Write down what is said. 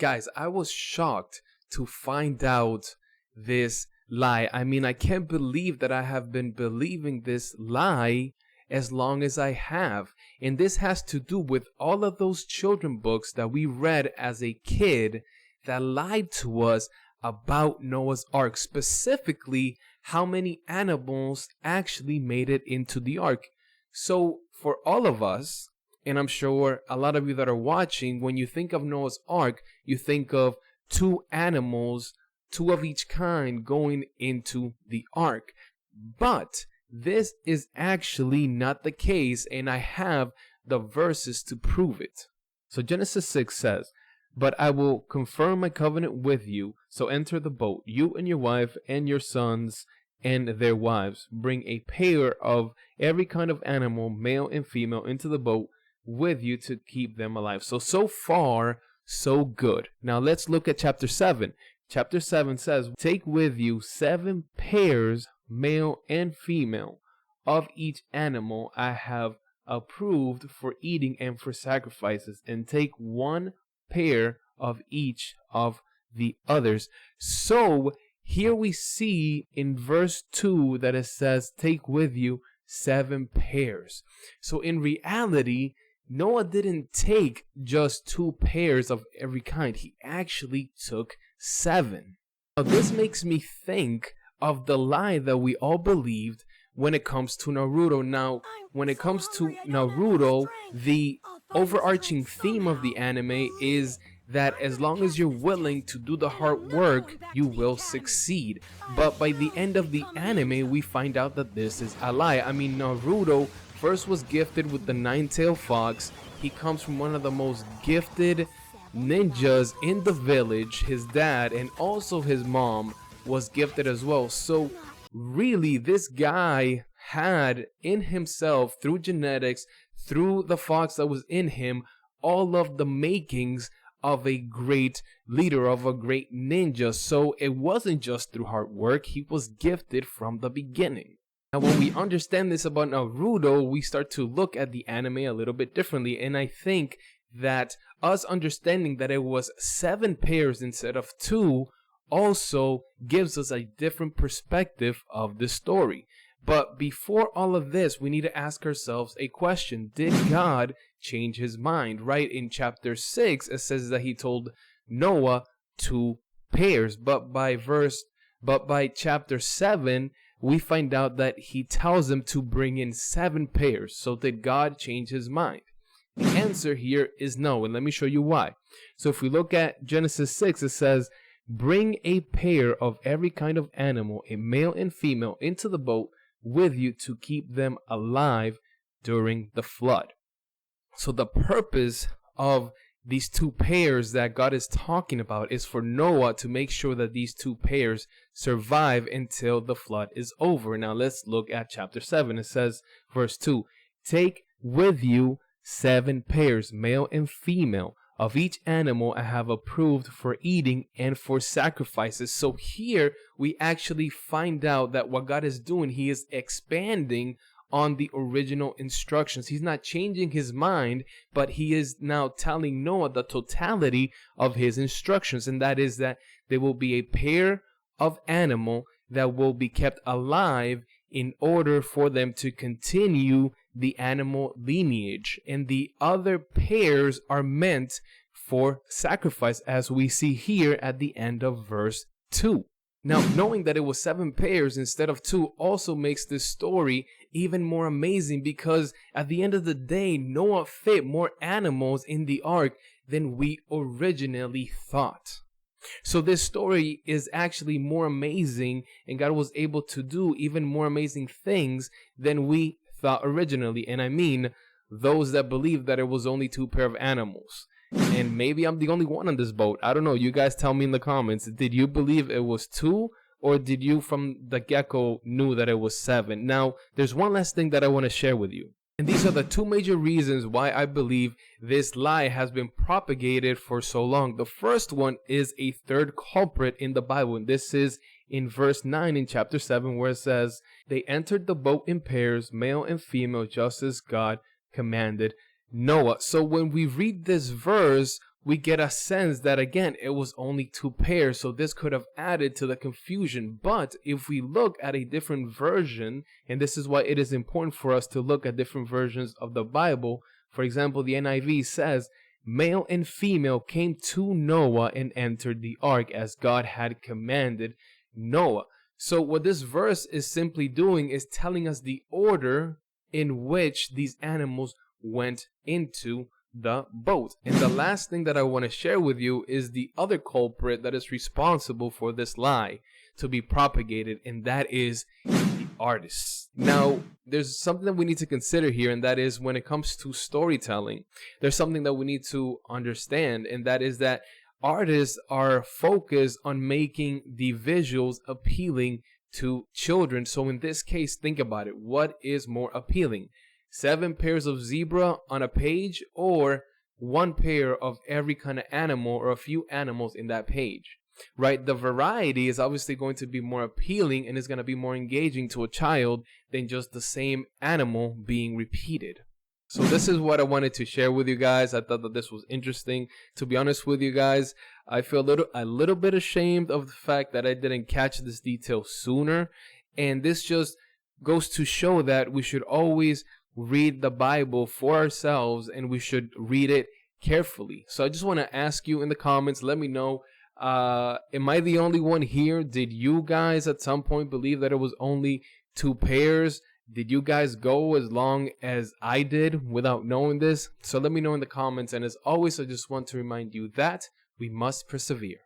Guys, I was shocked to find out this lie. I mean, I can't believe that I have been believing this lie as long as I have. And this has to do with all of those children books that we read as a kid that lied to us about Noah's Ark, specifically how many animals actually made it into the ark. So for all of us, and I'm sure a lot of you that are watching, when you think of Noah's Ark, you think of two animals, two of each kind going into the ark. But this is actually not the case, and I have the verses to prove it. So Genesis 6 says, "But I will confirm my covenant with you, so enter the boat, you and your wife and your sons and their wives. Bring a pair of every kind of animal, male and female, into the boat with you to keep them alive." So far, so good. Now let's look at chapter 7. Chapter 7 says, "Take with you 7 pairs, male and female, of each animal I have approved for eating and for sacrifices, and take 1 pair of each of the others." So here we see in verse 2 that it says, "Take with you 7 pairs." So in reality, Noah didn't take just 2 pairs of every kind. He actually took 7. Now this makes me think of the lie that we all believed when it comes to Naruto. Now, when it comes to Naruto, the overarching theme of the anime is that as long as you're willing to do the hard work, you will succeed. But by the end of the anime, we find out that this is a lie. I mean, Naruto first was gifted with the 9-tailed fox. He comes from one of the most gifted ninjas in the village. His dad and also his mom was gifted as well. So really, this guy had in himself, through genetics, through the fox that was in him, all of the makings of a great leader, of a great ninja. So it wasn't just through hard work. He was gifted from the beginning. Now, when we understand this about Naruto, we start to look at the anime a little bit differently. And I think that us understanding that it was 7 pairs instead of 2 also gives us a different perspective of the story. But before all of this, we need to ask ourselves a question. Did God change his mind? Right in chapter 6, it says that he told Noah 2 pairs. But by chapter 7, we find out that he tells him to bring in 7 pairs. So did God change his mind? The answer here is no, and let me show you why. So if we look at Genesis 6, it says, "Bring a pair of every kind of animal, a male and female, into the boat with you to keep them alive during the flood." So the purpose of these 2 pairs that God is talking about is for Noah to make sure that these 2 pairs survive until the flood is over. Now let's look at chapter 7. It says, verse 2, "Take with you 7 pairs, male and female, of each animal I have approved for eating and for sacrifices." So here we actually find out that what God is doing, he is expanding on the original instructions. He's not changing his mind, but he is now telling Noah the totality of his instructions. And that is that there will be a pair of animal that will be kept alive in order for them to continue the animal lineage. And the other pairs are meant for sacrifice, as we see here at the end of verse 2. Now, knowing that it was 7 pairs instead of 2 also makes this story even more amazing, because at the end of the day, Noah fit more animals in the ark than we originally thought. So this story is actually more amazing, and God was able to do even more amazing things than we thought originally. And I mean, those that believe that it was only 2 pair of animals. And maybe I'm the only one on this boat. I don't know. You guys tell me in the comments. Did you believe it was 2? Or did you from the get-go knew that it was 7? Now, there's one last thing that I want to share with you. And these are the 2 major reasons why I believe this lie has been propagated for so long. The first one is a third culprit in the Bible. And this is in verse 9 in chapter 7, where it says, "They entered the boat in pairs, male and female, just as God commanded Noah." So when we read this verse, we get a sense that, again, it was only 2 pairs, so this could have added to the confusion. But if we look at a different version, and this is why it is important for us to look at different versions of the Bible. For example, the NIV says, male and female came to Noah and entered the ark as God had commanded Noah. So what this verse is simply doing is telling us the order in which these animals went into the boat. And the last thing that I want to share with you is the other culprit that is responsible for this lie to be propagated, and that is the artists. Now, there's something that we need to consider here, and that is when it comes to storytelling, there's something that we need to understand, and that is that artists are focused on making the visuals appealing to children. So in this case, think about it. What is more appealing? 7 pairs of zebra on a page, or 1 pair of every kind of animal or a few animals in that page, right? The variety is obviously going to be more appealing and is going to be more engaging to a child than just the same animal being repeated. So this is what I wanted to share with you guys. I thought that this was interesting. To be honest with you guys, I feel a little bit ashamed of the fact that I didn't catch this detail sooner. And this just goes to show that we should always read the Bible for ourselves, and we should read it carefully. So I just want to ask you in the comments, let me know, am I the only one here? Did you guys at some point believe that it was only 2 pairs? Did you guys go as long as I did without knowing this? So let me know in the comments. And as always, I just want to remind you that we must persevere.